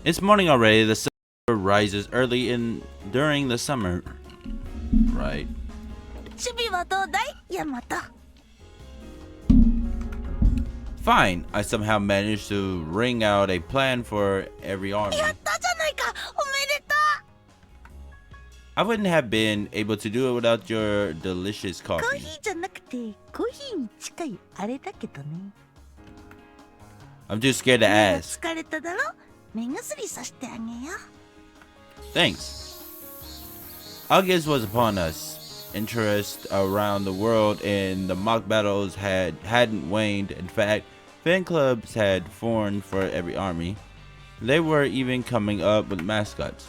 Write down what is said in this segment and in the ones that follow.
It's morning already. The sun rises early during the summer. Right. 守備はどうだい、ヤマト。 Fine. I somehow managed to wring out a plan for every army. やったじゃないか、おめでと I wouldn't have been able to do it without your delicious う。コー coffee. ヒーじゃなくてコーヒーに近いあれだけどね。 I'm too scared to 目が ask. 疲れただろ、目薬さしてあげよう。 Thanks. August was upon us. Interest around the world in the mock battles hadn't waned. In fact, fan clubs had formed for every army. They were even coming up with mascots.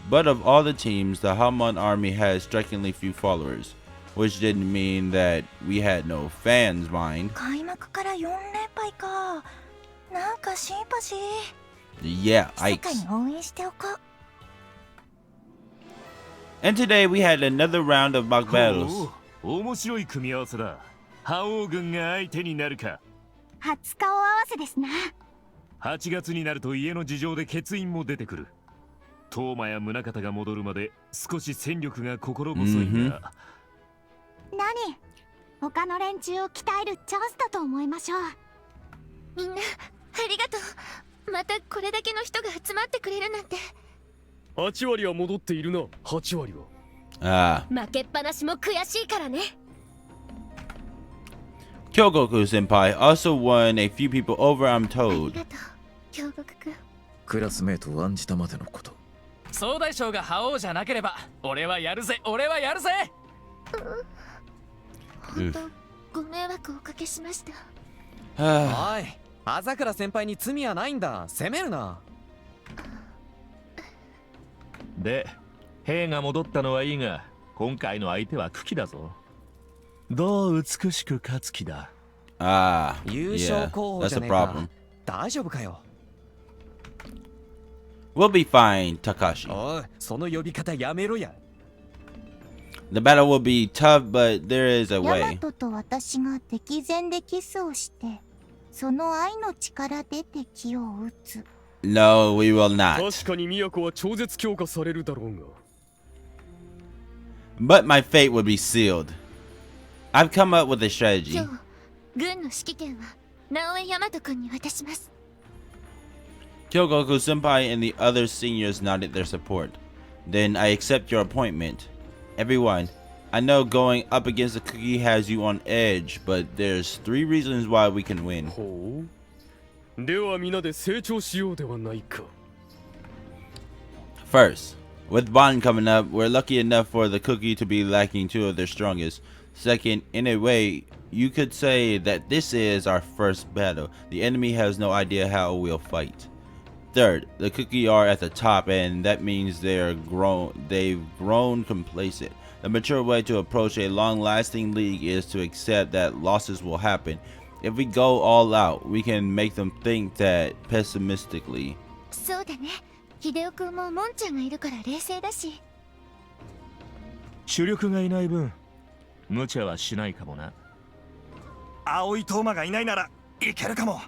But of all the teams, the Hegemon army had strikingly few followers, which didn't mean that we had no fans mind. 開幕から4連敗か。なんかシンパシー。 Yeah, 世界 Ike's. に応援しておこう。 And today we had another round of mock battles. 面白い組み合わせだ。覇王軍が相手になるか。初顔合わせですな。 8月になると家の事情で欠員も出てくる。東馬や宗像が戻るまで少し戦力が心細いが。何？他の連中を鍛えるチャンスだと思いましょう。みんなありがとう。またこれだけの人が集まってくれるなんて。 8割は戻っているな。8割は。Ah. 負けっぱなしも悔しいからね。 Kyogoku senpai also won a few people over, I'm あり told. がとう、京極くん。クラスメートを案じたまでのこと。総大将が覇王じゃなければ俺はやるぜ、俺はやるぜ。本当ご迷惑をおかけしました。 おい、朝倉先輩に罪はないんだ。責めるな。で、兵が戻ったのはいいが、今回の相手は久喜だぞ。どう美しく勝つ気だ。Ah, 優 yeah, 勝候補 that's じ a ゃねえか problem.。大丈夫かよ。 We'll be fine, Takashi. おい、その呼び方やめろや。 The battle will be tough, but there is a ヤマ way. トと私が敵前でキスをして、その愛の力で敵を撃つ。 No, we will not. 確かに都は超絶強化されるだろうが。 But my fate would be sealed. I've come up with a strategy. 今日、軍の指揮権は直江大和くんに渡します。 Kyogoku senpai and the other seniors nodded their support. Then I accept your appointment. Everyone, I know going up against the cookie has you on edge, but there's 3 reasons why we can win. ほう。では皆で成長しようではないか。 First, with Bond coming up, we're lucky enough for the cookie to be lacking 2 of their strongest. Second, in a way, you could say that this is our first battle. The enemy has no idea how we'll fight. Third, the cookie are at the top, and that means they've grown complacent. The mature way to approach a long-lasting league is to accept that losses will happen. If we go all out, we can make them think that pessimistically. そうだね。秀夫くんももんちゃんがいるから冷静だし。主力がいない分、無茶はしないかもな。青いトーマがいないならいけるかも。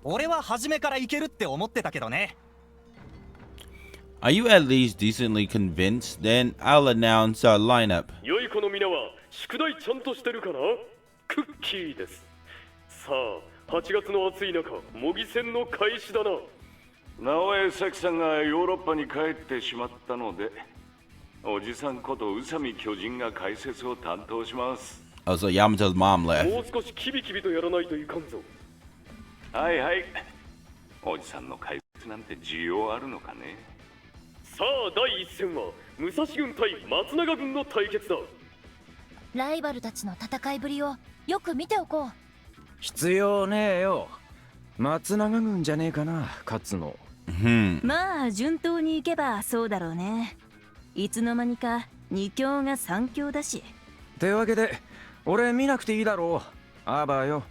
俺は初めからいけるって思ってたけどね。 Are you at least decently convinced? Then I'll announce our lineup. 良い子の皆は宿題ちゃんとしてるかな。クッキーです。さあ、8月の暑い中、模擬戦の開始だな。直江咲さんがヨーロッパに帰ってしまったので、おじさんこと宇佐美巨人が解説を担当します。 Oh, so Yamato's mom も left. う少しキビキビとやらないといかんぞ。はいはい。おじさんの解説なんて需要あるのかね。さあ、第一戦は武蔵軍対松永軍の対決だ。ライバルたちの戦いぶりをよく見ておこう。必要ねえよ。松永軍じゃねえかな、勝つの。まあ順当にいけばそうだろうね。いつの間にか2強が3強だし。てわけで俺見なくていいだろう。あばよ。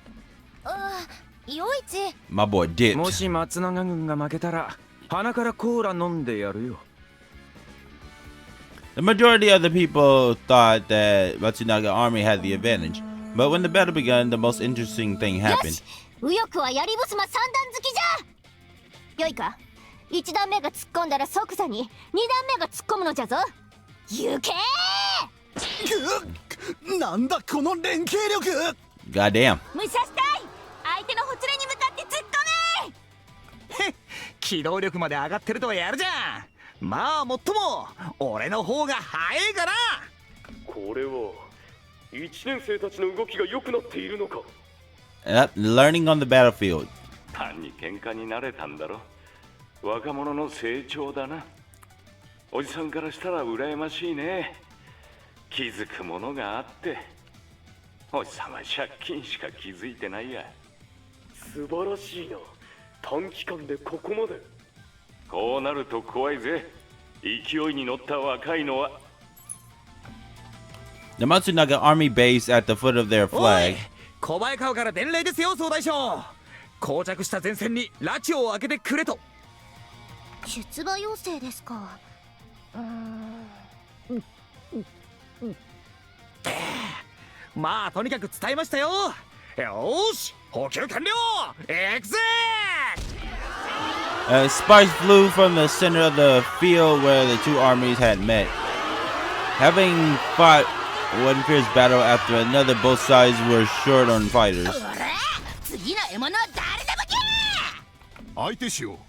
陽一。 My boy dipped. もし松永軍が負けたら鼻からコーラ飲んでやるよ。 The majority of the people thought that Matsunaga army had the advantage, but when the battle began, the most interesting thing happened. 右翼は槍ブスマ三段好きじゃ。よいか、1段目が突っ込んだら即座に2段目が突っ込むのじゃぞ。行けなんだこの連携力。 Goddamn. 武者したい。相手のほつれに向かって突っ込め。機動力まで上がってるとやるじゃん。まあもっとも俺の方が早いかな。これは1年生たちの動きが良くなっているのか。Learning on the battlefield. 単に喧嘩に慣れたんだろ。若者の成長だな。おじさんからしたら羨ましいね。気づくものがあって。おじさんは借金しか気づいてないや。素晴らしいな。短期間でここまで。こうなると怖いぜ。勢いに乗った若いのは。 The Matsunaga army base at the foot of their おい flag. 小早川から伝令ですよ総大将。膠着した前線に拉致を開けてくれと。出馬要請ですか。まあとにかく伝えましたよ。よーし補給完了。行くぜ。Sparks flew from the center of the field where the two armies had met. Having fought one fierce battle after another, both sides were short on fighters. 次の獲物は誰でもけ。相手しよう。好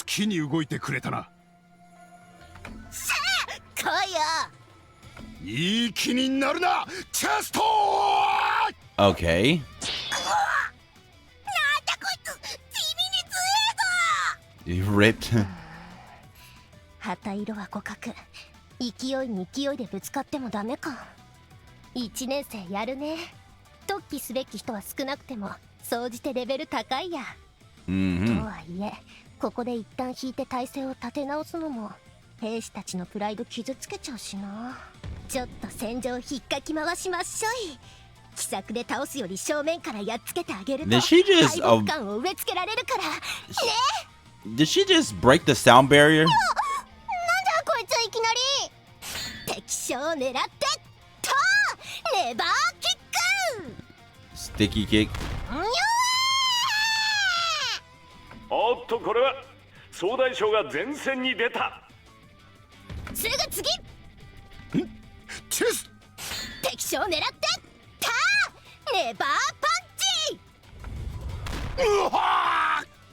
きに動いてくれたな。さあ来いよ。いい気になるなチェスト。 Okay. なんだこいつ地味に強えぞ。 You ripped. 旗色は互角。勢いに勢いでぶつかってもダメか。1年生やるね。突起すべき人は少なくても総じてレベル高いや。とはいえここで一旦引いて体勢を立て直すのも兵士たちのプライド傷つけちゃうしな。ちょっと戦場引っかき回しましょい。奇策で倒すより正面からやっつけてあげると Did she just, 敗北感を植え付けられるからね。 Did she just break the sound barrier? なんだこいついきなり。敵将を狙ってとネバーキック。 Sticky kick. おっとこれは総大将が前線に出た。すぐ次。チェス。敵将を狙ってたネバーパンチ。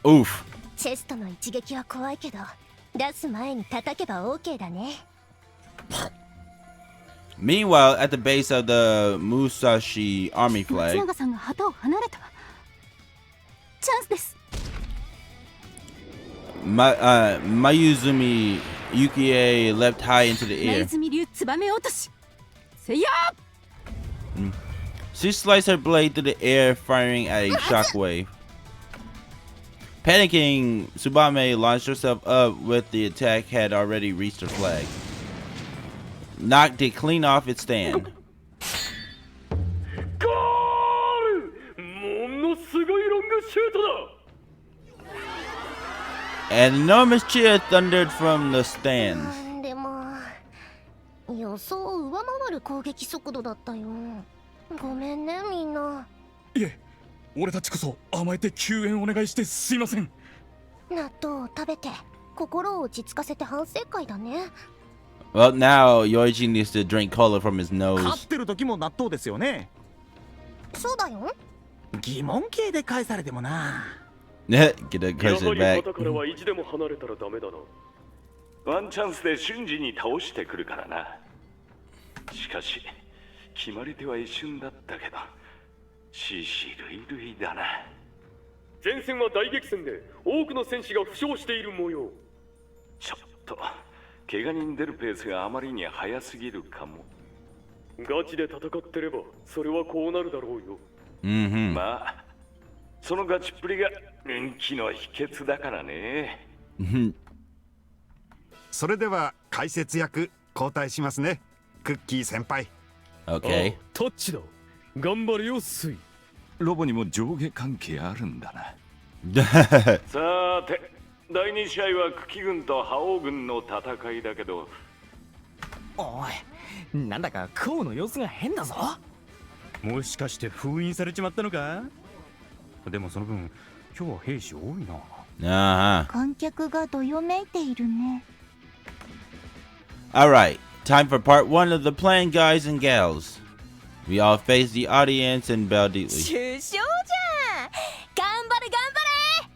Oof. チェストの一撃は怖いけど出す前に叩けば OK だね。 Meanwhile, at the base of the Musashi army flag, 松永さんが旗を離れた。チャンスです。 Mayuzumi Yukie leapt high into the air. 泉流ツバメ落とし。せいや。 She sliced her blade through the air, firing at a shockwave. Panicking, Tsubame launched herself up with the attack had already reached her flag. Knocked it clean off its stand. ゴール。ものすごいロングシュートだ。 An enormous cheer thundered from the stands. でも予想を上回る攻撃速度だったよ。ごめんねみんな。いえ、俺たちこそ甘えて救援お願いしてすいません。納豆を食べて心を落ち着かせて反省会だね。 Well, now Yoichi needs to drink cola from his 勝 nose. ってる時も納豆ですよね。そうだよ。疑問形で返されてもな。Get a や curse はり back. 旗からは意地でも離れたらダメだな。ワンチャンスで瞬時に倒してくるからな。しかし決まり手は一瞬だったけど死死類類だな。前線は大激戦で多くの戦士が負傷している模様。ちょっと怪我人出るペースがあまりに早すぎるかも。ガチで戦ってればそれはこうなるだろうよ。まあそのガチっぷりが人気の秘訣だからね。それでは解説役交代しますね。クッキー先輩。 Okay. タッチだ。頑張れよスイ。ロボにも上下関係あるんだな。さーて第2試合は久喜軍と覇王軍の戦いだけど。おい、なんだか河の様子が変だぞ。もしかして封印されちまったのか。でもその分今日は兵士多いな。Uh-huh. 観客がどよめいているね。 Alright, time for part 1 of the plan, guys and gals. We all face the audience and bow deeply. 首相じゃん。頑張れ頑張れ。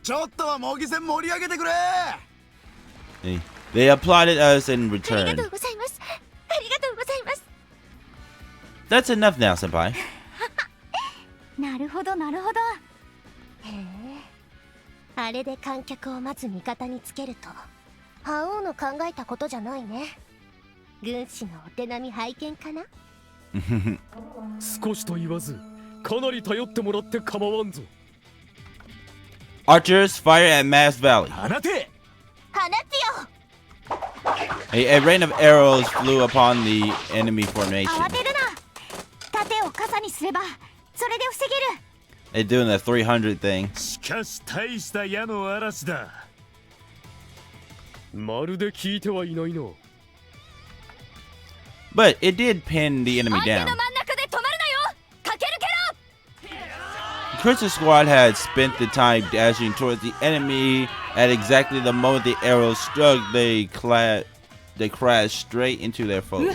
ちょっとは模擬戦盛り上げてくれ。 They applauded us in ありが return. とうございます。ありがとうございます。 That's enough now, senpai. なるほどなるほど。へえ、あれで観客をまず味方につけると覇王の考えたことじゃないね。軍師のお手並み拝見かな。少しと言わずかなり頼ってもらって構わんぞ。 Archers, fire at Mass Valley. 放て。放ってよ。 A rain of arrows flew upon the enemy 慌 formation. てるな。盾を傘にすればそれで防げる。 They're doing the 300 thing. しかし大した矢の嵐だ。まるで聞いてはいないの。 But it did pin the enemy 相手 down. の真ん中で止まるなよ。駆け抜けろ。 Chris's squad had spent the time dashing towards the enemy. At exactly the moment the arrows struck, they crashed straight into their foe.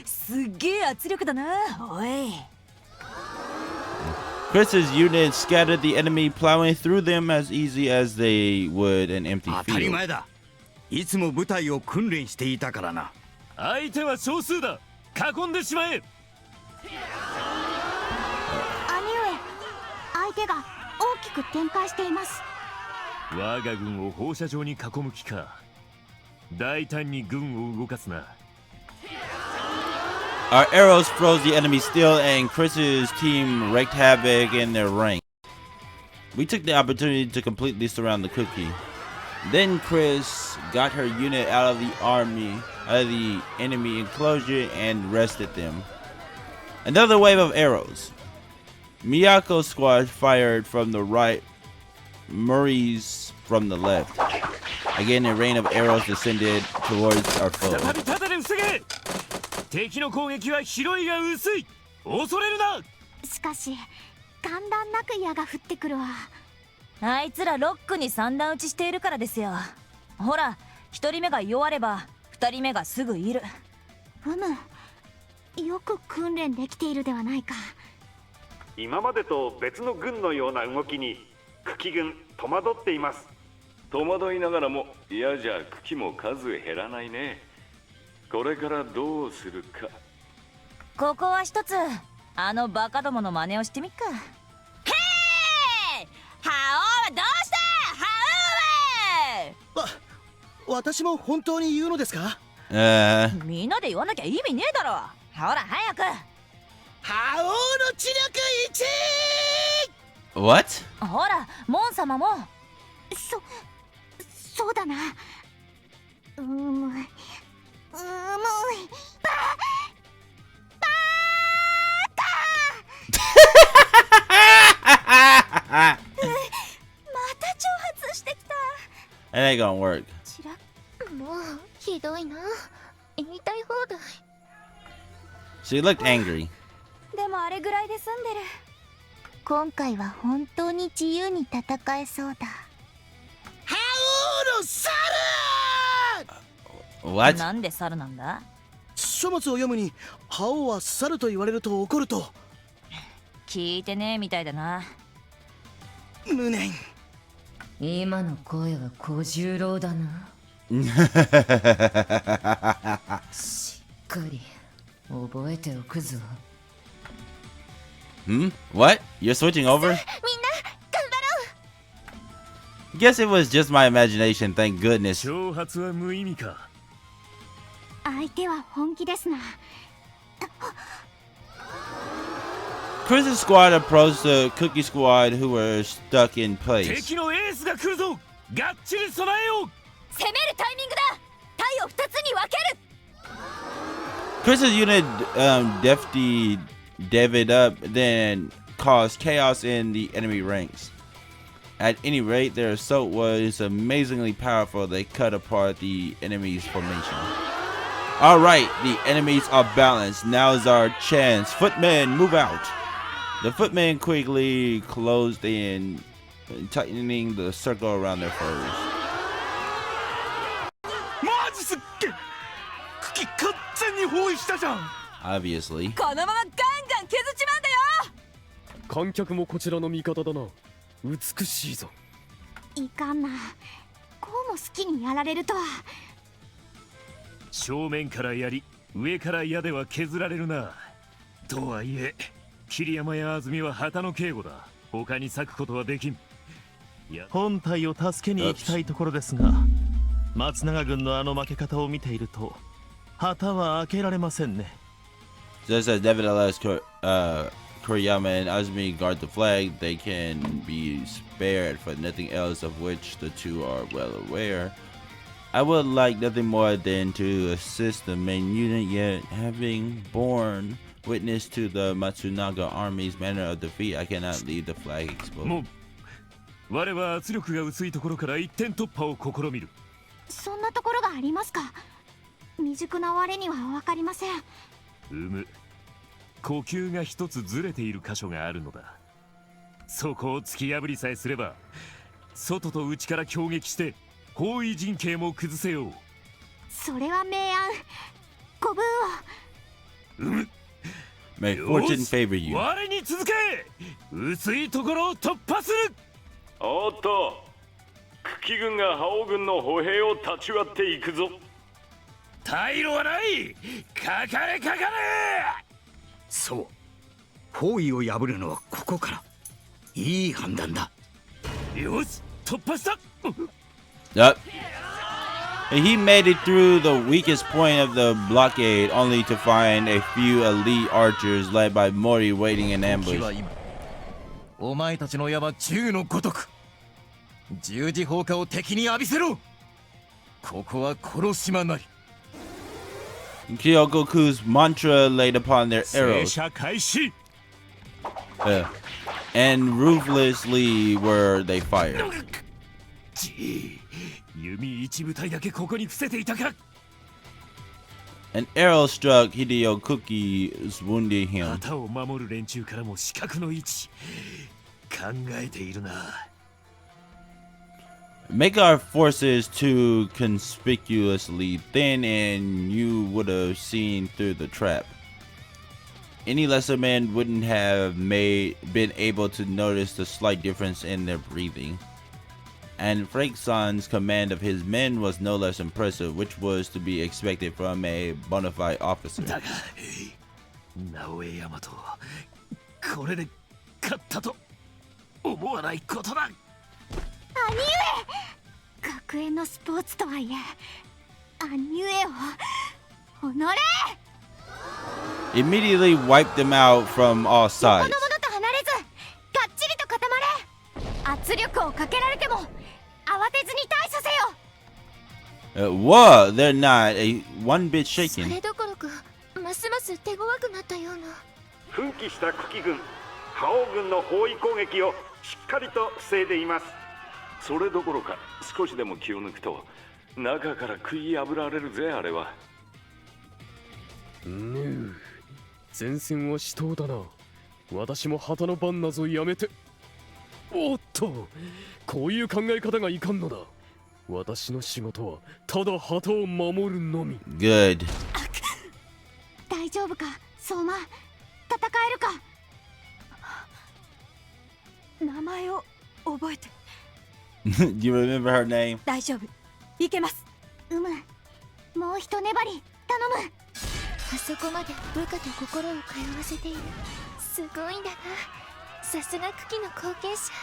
すっげえ圧力だな。おい。 Chris's unit scattered the enemy, plowing through them as easy as they would an empty 当たり field. 前だ。いつも部隊を訓練していたからな。相手は少数だ。囲んでしまえ。兄上、相手が大きく展開しています。我が軍を放射状に囲む気か。大胆に軍を動かすな。 Our arrows froze the enemy still, and Chris's team wreaked havoc in their ranks. We took the opportunity to completely surround the cookie. Then Chris got her unit out of the enemy enclosure and rested them. Another wave of arrows. Miyako's squad fired from the right, Murray's from the left. Again, a rain of arrows descended towards our foe. 再び盾で防げ。敵の攻撃は広いが薄い。恐れるな。しかし間断なく矢が降ってくるわ。あいつらロックに三段打ちしているからですよ。ほら、一人目が弱れば二人目がすぐいる。よく訓練できているではないか。今までと別の軍のような動きに久喜軍戸惑っています。戸惑いながらも嫌じゃ茎も数減らないね。これからどうするか。ここは一つあのバカどもの真似をしてみっか。へーい、覇王はどうした覇王は。私も本当に言うのですか。みんなで言わなきゃ意味ねえだろ。ほら早く。覇王の知力1。 What? ほらモン様も。そうだな。また挑発してきた。 It ain't gonna work. もうひどいな。言いたい放題。 She looked angry. でもあれぐらいで済んでる。今回は本当に自由に戦えそうだ。覇王の猿。 What? なんで猿なんだ。書物を読むに覇王は猿と言われると怒ると。聞いてねえみたいだな。無念。今の声は小十郎だな。しっかり覚えておくぞ。 What? You're switching over? みんな頑張ろう。 Guess it was just my imagination, thank goodness. 挑発は無意味か。相手は本気ですな。 Chris's squad approached the cookie squad who were stuck in place. 敵のエースが来るぞ。がっちり備えよう。攻めるタイミングだ。隊を二つに分ける。 Chris's unit deftly divvied up, then caused chaos in the enemy ranks. At any rate, their assault was amazingly powerful. They cut apart the enemy's formation. Alright, the enemies are balanced. Now is our chance. Footmen, move out. The footmen quickly closed in tightening the circle around their furs. マジすっげえ茎完全に包囲したじゃん Obviously. このままガンガン削っちまうんだよ。観客もこちらの味方だな。美しいぞ。いかんな。こうも好きにやられるとは。正面からやり上から矢では削られるな。とはいえ桐山や安住は旗の警護だ。他に割くことはできん。本体を助けに行きたいところですが、松永軍のあの負け方を見ていると旗は開けられませんね。So it says, nevertheless, Koriyama and Azumi guard the flag. They can be spared for nothing else, of which the two are well aware. I would like nothing more than to assist the main unit, yet having borne witness to the Matsunaga army's manner of defeat, I cannot leave the flag exposed. もう我は圧力が薄いところから一点突破を試みる。そんなところがありますか。未熟な我には分かりません。呼吸が一つずれている箇所があるのだ。そこを突き破りさえすれば外と内から攻撃して包囲陣形も崩せよう。それは明暗。ご分を。May fortune favor you. 我に続け。薄いところを突破する。おっと、茎軍が覇王軍の歩兵を立ち割っていくぞ。退路はない。かかれかかれ。そう、包囲を破るのはここから。いい判断だ。よし、突破した。Yep. He made it through the weakest point of the blockade, only to find a few elite archers led by Mori waiting in ambush. お前たちの矢は銃のごとく。十字砲火を敵に浴びせろ。ここは殺しまなり。Kyogoku's mantra laid upon their arrows. And ruthlessly were they fired. 弓一部隊だけここに伏せていたか。 An arrow struck Hideyokuki's wounding him. 旗を守る連中からも死角の位置考えているな。Make our forces too conspicuously thin and you would have seen through the trap. Any lesser man wouldn't have been able to notice the slight difference in their breathing. And Frank-san's command of his men was no less impressive, which was to be expected from a bona fide officer. だが、直江大和、これで勝ったと思わないことだ。兄上、学園のスポーツとはいえ兄上を己 Immediately wiped them out from all 他 sides. の者と離れずがっちりと固まれ。圧力をかけられても慌てずに対処せよ。Whoa, they're not one bit そ shaken. れどころかますます手強くなったような。奮起した茎軍、覇王軍の包囲攻撃をしっかりと防いでいます。それどころか少しでも気を抜くと中から食い破られるぜ。あれは前線は死闘だな。私も旗の番なぞやめて。おっと、こういう考え方がいかんのだ。私の仕事はただ旗を守るのみ。 Good. 大丈夫か相馬、戦えるか。名前を覚えて。Do you remember her name? 大丈夫、いけます。もう一粘り頼む。あそこまで部下と心を通わせている。すごいんだな、さすが茎の後継者。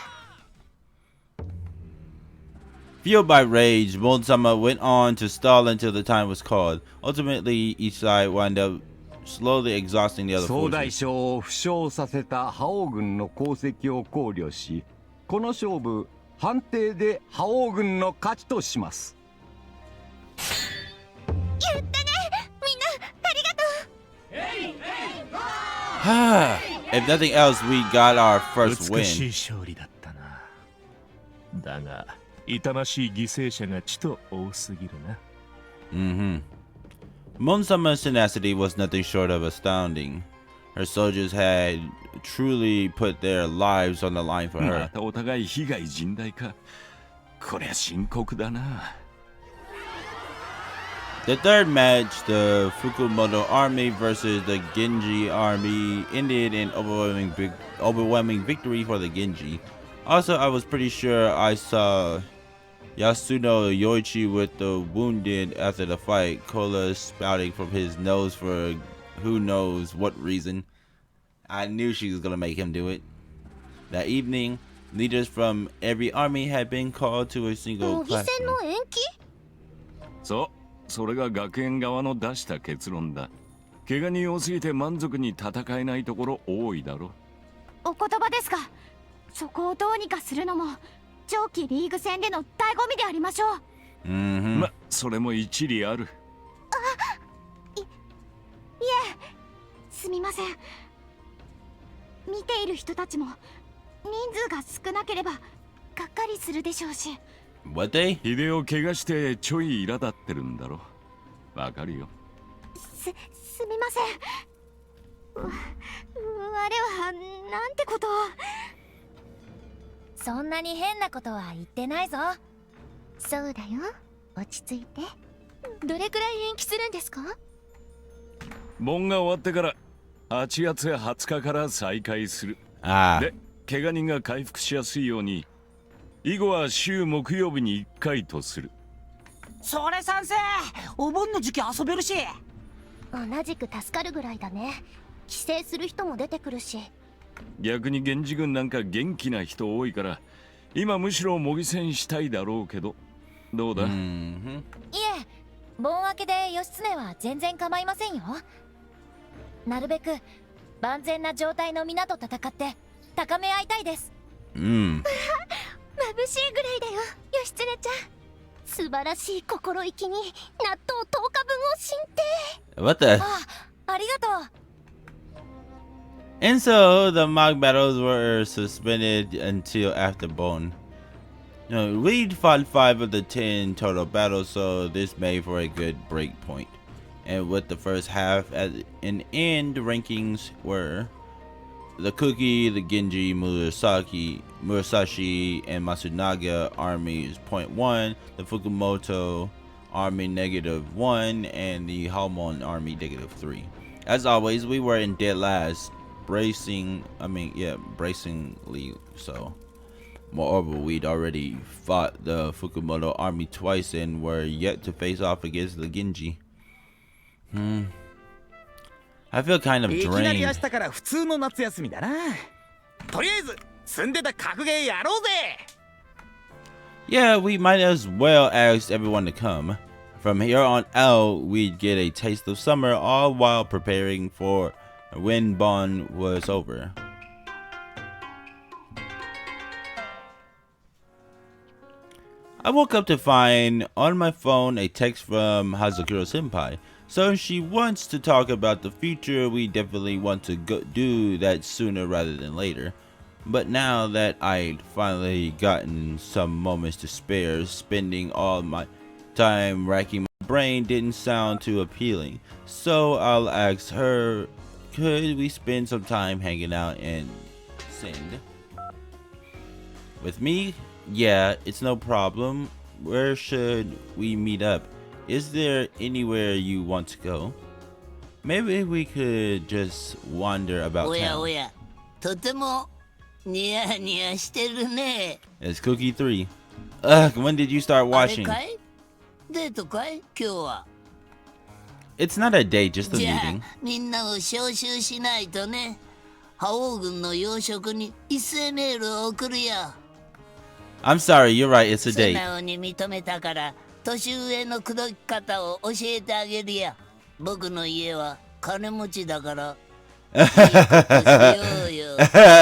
Fueled by rage, Bonsama went on to stall until the time was called. Ultimately, each side wound up slowly exhausting the other 総大 forces. 将を負傷させた覇王軍の功績を考慮し、この勝負判定で覇王軍の勝ちとします。やったね、みんなありがとう。If nothing else, we got our first 美しい win. 勝利だったな。だが痛ましい犠牲者がちと多すぎるな。Monsama's tenacity was nothing short of astounding. Her soldiers had truly put their lives on the line for ま her. たお互い被害甚大か。こりゃ深刻だな。The third match, the Fukumoto army versus the Genji army, ended in overwhelming victory for the Genji. Also, I was pretty sure I saw Yasuno Yoichi with the wounded after the fight, cola spouting from his nose for who knows what reason. I knew she was gonna make him do it. That evening, leaders from every army had been called to a single classroom. そう、それが学園側の出した結論だ。怪我人多すぎて満足に戦えないところ多いだろ。お言葉ですが、そこをどうにかするのも長期リーグ戦での醍醐味でありましょう。ま、それも一理ある。いえ、すみません。見ている人たちも人数が少なければがっかりするでしょうし。What they? 秀を怪我してちょい苛立ってるんだろ。わかるよ。すみません。我はなんてことを。そんなに変なことは言ってないぞ。そうだよ、落ち着いて。どれくらい延期するんですか？盆が終わってから8月20日から再開する。で、怪我人が回復しやすいように以後は週木曜日に1回とする。それ賛成。お盆の時期遊べるし。同じく助かるぐらいだね。帰省する人も出てくるし。逆に源氏軍なんか元気な人多いから今むしろ模擬戦したいだろうけど、どうだ？いえ、盆明けで義経は全然構いませんよ。なるべく万全な状態の皆と戦って高め合いたいです。うん。眩しいぐらいだよ、義経ちゃん。素晴らしい心意気に納豆10日分を進呈。 What the? ありがとう。 And so the mock battles were suspended until after Bone. We'd fought 5 of the 10 total battles, so this made for a good break point. And with the first half at an end, rankings were the Kuki, the Genji, Musashi, and Matsunaga armies .1, the Fukumoto army -1, and the Hegemon army -3. As always, we were in dead last, bracingly so. Moreover, we'd already fought the Fukumoto army twice and were yet to face off against the Genji. I feel kind of いきなり明 drained. 日から普通の夏休みだな。とりあえず積んでた格ゲーやろうぜ。 Yeah, we might as well ask everyone to come. From here on out, we'd get a taste of summer, all while preparing for when Bon was over. I woke up to find on my phone a text from Hazakura Senpai. So she wants to talk about the future. We definitely want to do that sooner rather than later. But now that I'd finally gotten some moments to spare, spending all my time racking my brain didn't sound too appealing. So I'll ask her, could we spend some time hanging out and send? With me? Yeah, it's no problem. Where should we meet up? Is there anywhere you want to go? Maybe we could just wander about town. とてもニヤニヤしてるね。 It's Cookie 3. Ugh, when did you start watching? あれかい？デートかい？今日は。 It's not a date, just a じゃあ meeting. みんなを招集しないとね。覇王軍の要職に一斉メールを送るよ。 I'm sorry, you're right, it's a 素 date. 直に認めたから年上の口説き方を教えてあげるよ。僕の家は金持ちだから。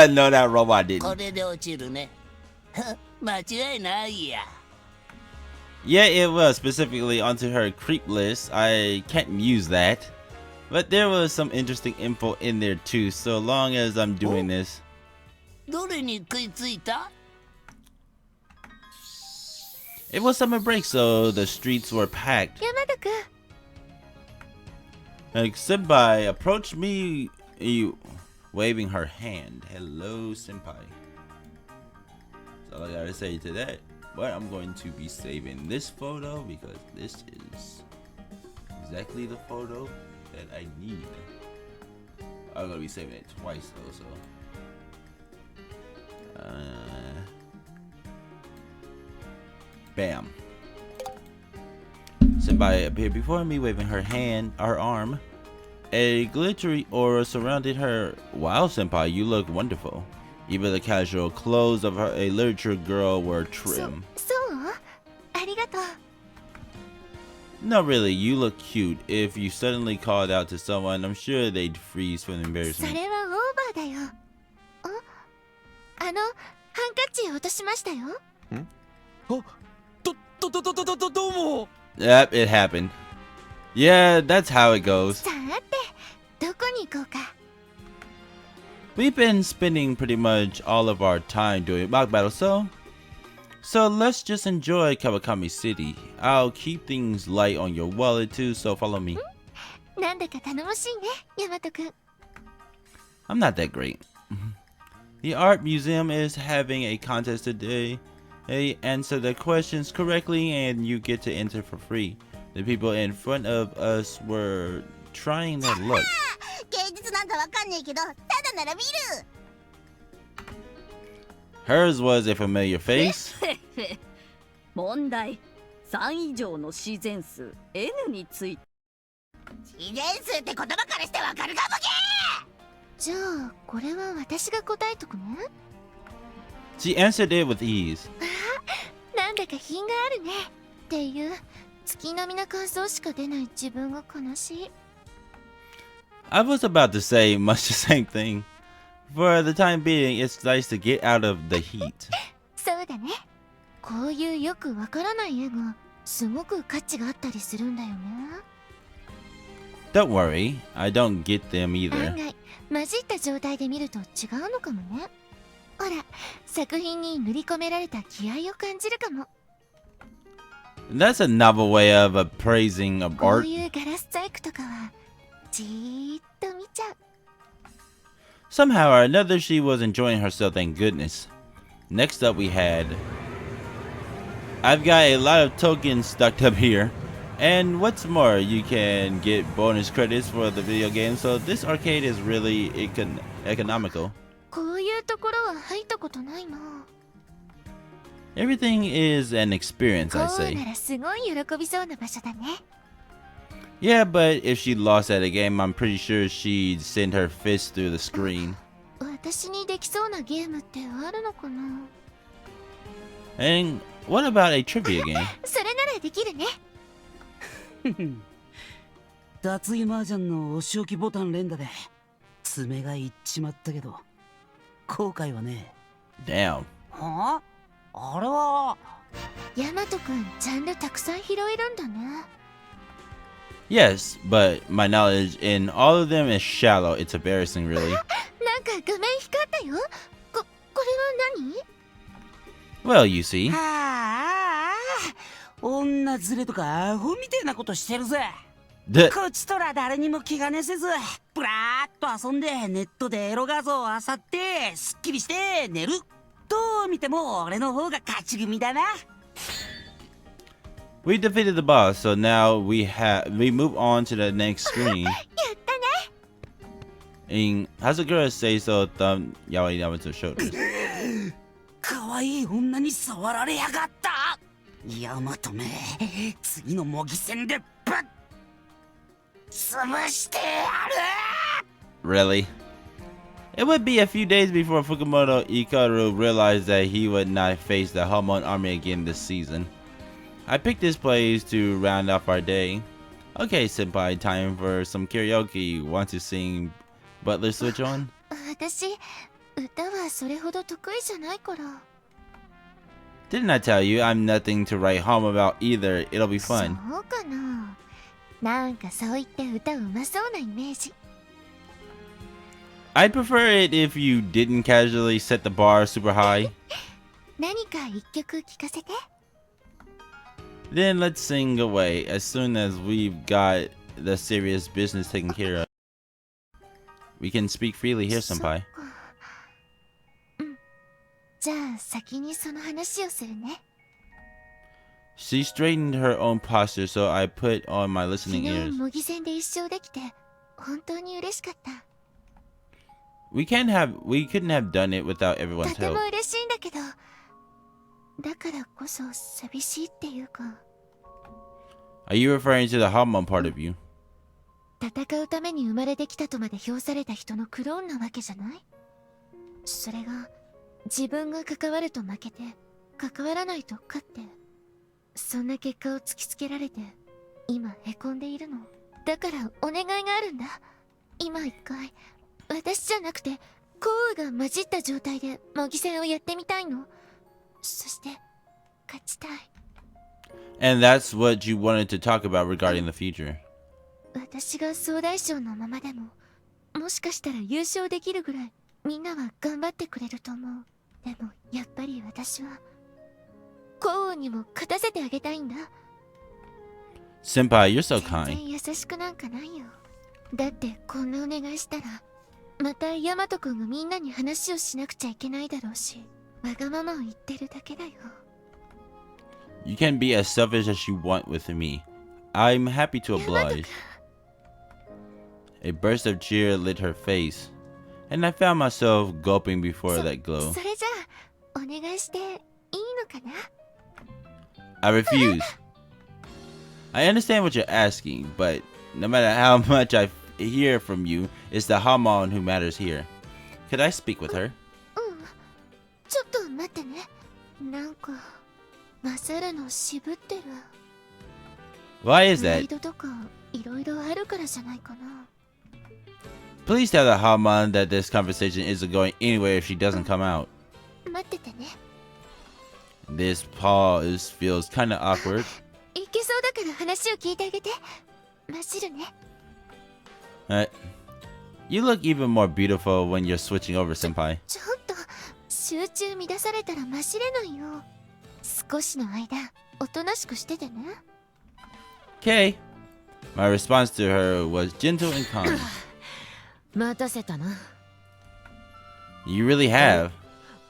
No, that robot didn't. これで落ちるね。間違いないや。 Yeah, it was specifically onto her creep list. I can't use that. But there was some interesting info in there too, so long as I'm doing this. どれに食いついた？ It was summer break, so the streets were packed. Yamato-kun. Senpai approached me waving her hand. Hello, senpai. That's all I gotta say to that. But I'm going to be saving this photo because this is exactly the photo that I need. I'm gonna be saving it twice though, so. Bam. Senpai appeared before me, waving her arm. A glittery aura surrounded her. Wow, senpai, you look wonderful. Even the casual clothes of a literature girl were trim. So? Arigato. No, really, you look cute. If you suddenly called out to someone, I'm sure they'd freeze from embarrassment. それはオーバーだよ。ハンカチ落としましたよ。どうも。 Yep, it happened. Yeah, that's how it goes. さて、どこに行こうか。We've been spending pretty much all of our time doing mock battles, so let's just enjoy Kawakami City. I'll keep things light on your wallet too, so follow me. なんだか頼もしいね、ヤマトくん。I'm not that great. The art museum is having a contest today. Hey, answer the questions correctly and you get to enter for free. The people in front of us were trying their luck. 芸術なんかわかんねえけど、ただなら見る。 Hers was a familiar face. 問題3以上の自然数 N について。自然数って言葉からしてわかるかボケー。じゃあこれは私が答えとくね。 She answered it with ease. なんだか品があるね。っていう月並みな感想しか出ない自分が悲しい。 I was about to say much the same thing. For the time being, it's nice to get out of the heat. そうだね。こういうよくわからない絵がすごく価値があったりするんだよね。 Don't worry, I don't get them either. 案外混じった状態で見ると違うのかもね。ほら、作品に塗り込められた気合を感じるかも。 That's a novel way of appraising of こう art. いうガラス細工とかはじーっと見ちゃう。 Somehow or another, she was enjoying herself, thank goodness. Next up, we had... I've got a lot of tokens stuck up here. And what's more, you can get bonus credits for the video game, so this arcade is really economical. こういうところは入ったことないな。 Everything is an experience, こ I う say. ならすごい喜びそうな場所だね。 Yeah, but if she lost at a game, I'm pretty sure she'd send her fist through the screen. 私にできそうなゲームってあるのかな。 And what about a trivia game? それならできるね。脱衣麻雀のお仕置きボタン連打で爪がいっちまったけど後悔はね。 Damn. はあ？あれはヤマトくんジャンルたくさん拾えるんだね。 Yes, but my knowledge in all of them is shallow. It's embarrassing, really. なんか画面光ったよ。これは何？ Well, you see. ああ、女連れとかアホみてえなことしてるぜ。こっちとら誰にも気兼ねせずブラーっと遊んでネットでエロ画像を漁ってすっきりして寝る。どう見ても俺の方が勝ち組だな。 We defeated the boss, so now we move on to the next screen. やったね。 And Hasagura Seiso thumbed Yamato's shoulders. 可愛い女に触られやがった。ヤマトめ、次の模擬戦でぶっ潰してやる。 Really? It would be a few days before Fukumoto Ikaru realized that he would not face the Hegemon army again this season. I picked this place to round off our day. Okay, senpai, time for some karaoke. Want to sing Butler Switch on? 私、歌はそれほど得意じゃないから。 Didn't I tell you I'm nothing to write home about either? It'll be fun. そうかな。なんかそう言って歌うまそうなイメージ。 I'd prefer it if you didn't casually set the bar super high. 何か一曲聴かせて。 Then let's sing away as soon as we've got the serious business taken care of. We can speak freely here, senpai. じゃあ先にその話をするね。 She straightened her own posture, so I put on my 昨 listening 日 ears. 模擬戦で一勝できて本当に嬉しかった。 We couldn't have done it without と everyone's ても help. 嬉しいんだけど、だからこそ寂しいっていうか。 Are you referring to the Hegemon part of you? 戦うために生まれてきたとまで評された人のクローンなわけじゃない？それが自分が関わると負けて、関わらないと勝って、そんな結果を突きつけられて今へこんでいるの。だからお願いがあるんだ。今一回私じゃなくて降雨が混じった状態で模擬戦をやってみたいの。そして勝ちたい。 And that's what you wanted to talk about regarding the future. 私が総大将のままでも、もしかしたら優勝できるぐらいみんなは頑張ってくれると思う。でもやっぱり私は降雨にも勝たせてあげたいんだ。 Senpai, you're so 全 kind. 然優しくなんかないよ。だってこんなお願いしたらまたヤマト君がみんなに話をしなくちゃいけないだろうし、わがままを言ってるだけだよ。 You can be as selfish as you want with me. I'm happy to oblige. A burst of cheer lit her face, and I found myself gulping before that glow. それじゃあお願いしていいのかな？ I refuse. I understand what you're asking, but no matter how much I hear from you, it's the Hegemon who matters here. Could I speak with her? ちょっと待ってね。なんかマサルの渋ってる。 Why is プラ that? イドとかいろいろあるからじゃないかな。 Please tell the Hegemon that this conversation isn't going anywhere if she doesn't come out. 待っててね。 This pause feels kinda awkward. いけそうだから話を聞いてあげて。マシルね。You look even more beautiful when you're switching over, senpai. ちょっと集中乱されたらマシれないよ。少しの間おとなしくしててね。 Okay. My response to her was gentle and kind. 待たせたな。 You really have.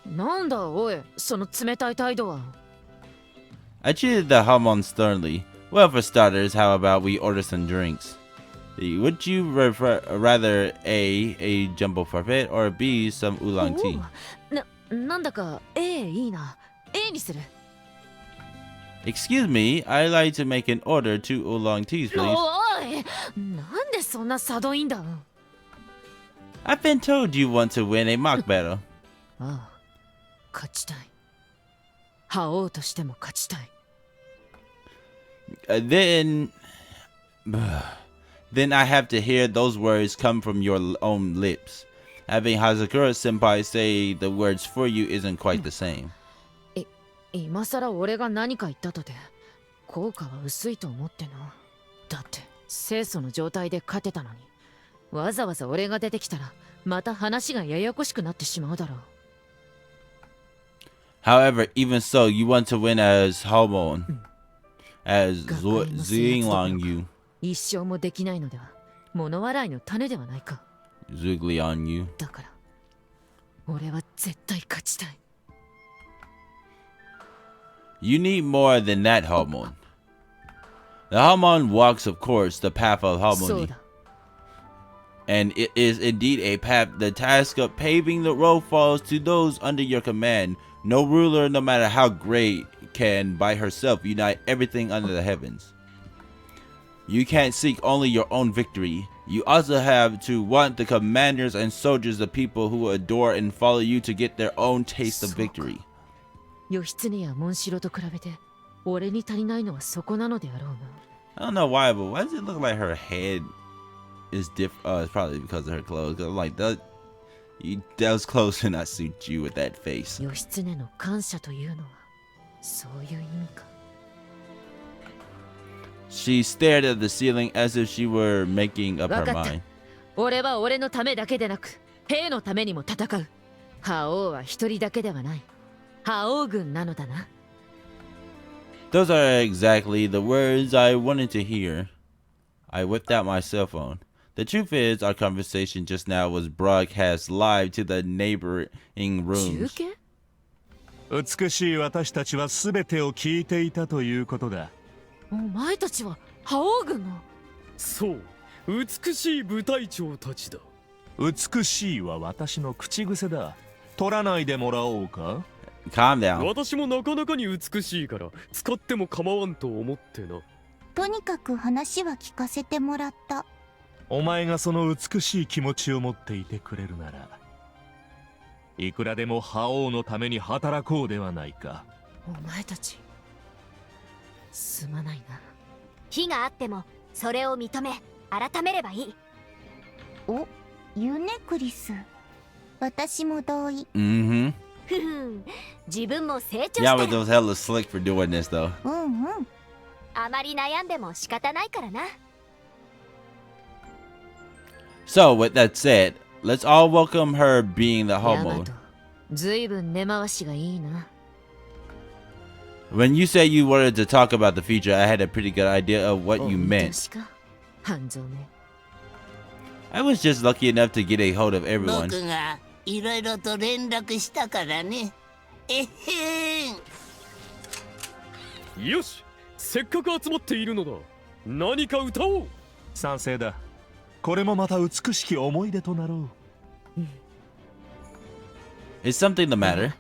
なんだおい、その冷たい態度は。 I treated the Hegemon sternly. Well, for starters, how about we order some drinks? Would you rather A jumbo parfait, or B, some oolong tea? なんだか A いいな。A にする。 Excuse me, I'd like to make an order 2 oolong teas, please. おい、なんでそんなサドいんだ。 I've been told you want to win a mock battle. ああ、勝ちたい。覇王としても勝ちたい。Then I have to hear those words come from your own lips. Having Hazakura senpai say the words for you isn't quite the same. 今さら俺が何か言ったとて効果は薄いと思ってな。だって清楚の状態で勝てたのに、わざわざ俺が出てきたらまた話がややこしくなってしまうだろう。 However, even so, you want to win as Hegemon, as Xiang Yu. 一生もできないのでは物笑いの種ではないか。 Zugli on you. だから俺は絶対勝ちたい。 You need more than that, Hegemon. The Hegemon walks, of course, the path of harmony. And it is indeed a path. The task of paving the road falls to those under your command. No ruler, no matter how great, can by herself unite everything under the heavens. You can't seek only your own victory. You also have to want the commanders and soldiers, the people who adore and follow you, to get their own taste of victory. 義経や紋城と比べて俺に足りないのはそこなのであろうな。 I don't know why, but why does it look like her head is different? It's probably because of her clothes. 'Cause I'm like, those clothes should not suit you with that face. 義経の感謝というのはそういう意味か。 She stared at the ceiling as if she were making up her わかった。 mind. 俺は俺のためだけでなく兵のためにも戦う。覇王は一人だけではない。覇王軍なのだな。 Those are exactly the words I wanted to hear. I whipped out my cell phone. The truth is, our conversation just now was broadcast live to the neighboring rooms. 美しい私たちは全てを聞いていたということだ。お前たちは覇王軍の。そう、美しい部隊長たちだ。美しいは私の口癖だ。取らないでもらおうか。Calm down. 私もなかなかに美しいから使っても構わんと思ってな。とにかく話は聞かせてもらった。お前がその美しい気持ちを持っていてくれるなら、いくらでも覇王のために働こうではないか。お前たちすまないな。非があってもそれを認め改めればいい。お、言うねクリス。私も同意。Mm-hmm. ふふ、自分も成長した。Yamato's hella slick for doing this though. うんうん。あまり悩んでも仕方ないからな。So with that said, let's all welcome her being the homo. ずいぶん根回しがいいな。When you said you wanted to talk about the future, I had a pretty good idea of what you meant. 半蔵め。I was just lucky enough to get a hold of everyone. 僕がいろいろと連絡したからね。えへん。よし、せっかく集まっているのだ。何か歌おう。賛成だ。これもまた美しき思い出となろう。Is something the matter?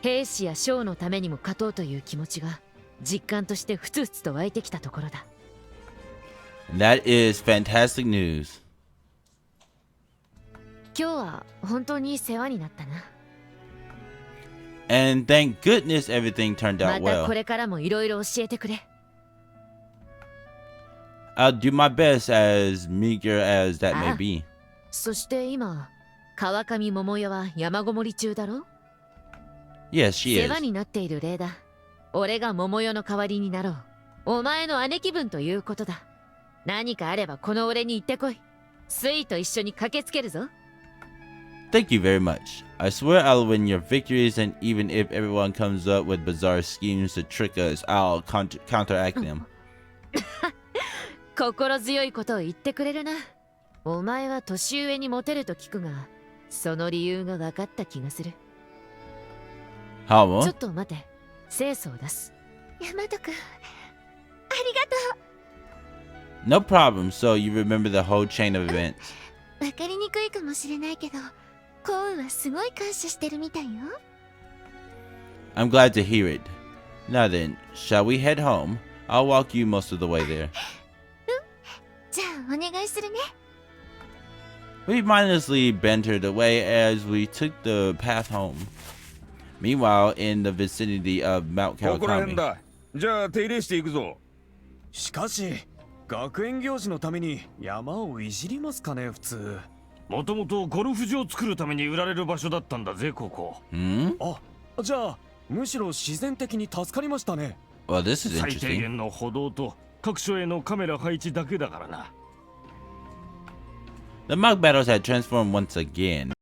兵士や将のためにも勝とうという気持ちが実感としてふつふつと湧いてきたところだ。That is fantastic news. 今日は本当に世話になったな。And thank goodness everything turned out またこ well. れからもいろいろ教えてくれ。I'll do my best, as meager as that may あ be. そして今、川上桃代は山ごもり中だろ。 Yes, she 世話 is. になっている礼だ。俺が桃代の代わりになろう。お前の姉貴分ということだ。何かあればこの俺に言ってこい。スイと一緒に駆けつけるぞ。Thank you very much. I swear I'll win your victories, and even if everyone comes up with bizarre schemes to trick us, I'll counteract them. 心強いことを言ってくれるな。お前は年上にモテると聞くが、その理由が分かった気がする。ちょ How? っと待て、清楚を出す。ヤマト君、ありがとう。 No problem. So you remember the whole chain of events. わかりにくいかもしれないけど、コウはすごい感謝してるみたいよ。I'm glad to hear it. Now then, shall we head home? I'll walk you most of the way there. じゃあお願いするね。 We mindlessly bantered away as we took the path home. Meanwhile, in the vicinity of Mount ここら辺 Kawakami. だ。じゃあ手入れしていくぞ。しかし学園行事のために山をいじりますかね普通。もともとゴルフ場を作るために売られる場所だったんだぜここ。あ、じゃあむしろ自然的に助かりましたね。 Well, this is 最低 interesting. 限の歩道と各所へのカメラ配置だけだからな。The mock battles had transformed once again.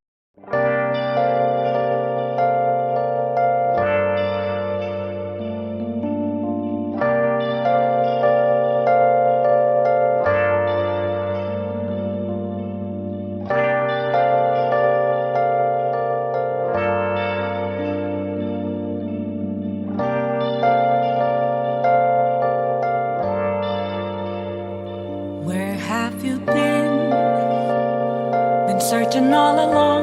Where have you been? Been searching all along